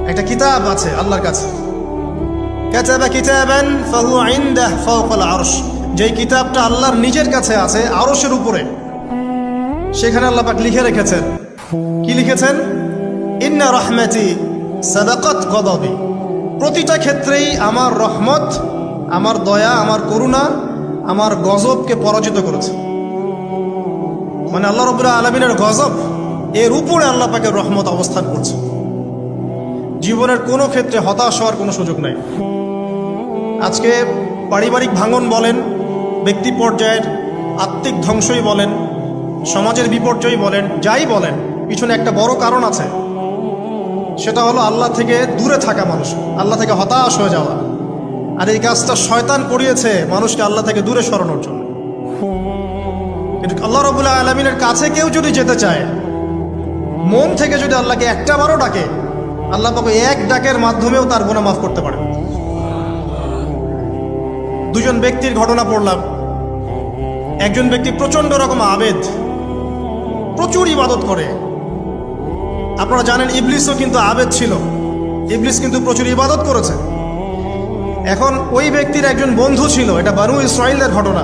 একটা কিতাব আছে আল্লাহর কাছে, কাতাবা কিতাবান ফাহুয়া ইনদাহু ফাওকাল আরশ, যেই কিতাবটা আল্লাহর নিজের কাছে আছে আরশের উপরে। সেখানে আল্লাহ পাক লিখে রেখেছেন, কি লিখেছেন? ইন্না রাহমাতি সাবাকাত গদাবি, প্রতিটা ক্ষেত্রেই আমার রহমত, আমার দয়া, আমার করুণা আমার গজবকে পরাজিত করেছে। মানে আল্লাহ রাব্বুল আলামিনের গজব এর উপরে আল্লাহ পাকের রহমত অবস্থান করছে। জীবনের কোনো ক্ষেত্রে হতাশ হওয়ার কোনো সুযোগ নাই। আজকে পারিবারিক ভাঙন বলেন, ব্যক্তি পর্যায়ের আত্মিক ধ্বংসই বলেন, সমাজের বিপর্যয় বলেন, যাই বলেন, পিছনে একটা বড় কারণ আছে। সেটা হলো আল্লাহ থেকে দূরে থাকা মানুষ, আল্লাহ থেকে হতাশ হয়ে যাওয়া। আর এই কাজটা শয়তান করিয়েছে মানুষকে আল্লাহ থেকে দূরে সরানোর জন্য। কিন্তু আল্লাহ রাব্বুল আলামিনের কাছে কেউ যদি যেতে চায়, মন থেকে যদি আল্লাহকে একটা বারও ডাকে, আল্লাহ পাক এক ডাকের মাধ্যমেও তার গুনাহ মাফ করতে পারে। দুজন ব্যক্তির ঘটনা পড়লাম। একজন ব্যক্তি প্রচন্ড রকম আবেদ, প্রচুর ইবাদত করে। আপনারা জানেন ইবলিসও কিন্তু আবেদ ছিল, ইবলিস কিন্তু প্রচুর ইবাদত করেছে। এখন ওই ব্যক্তির একজন বন্ধু ছিল, এটা বানু ইসরাইলের ঘটনা।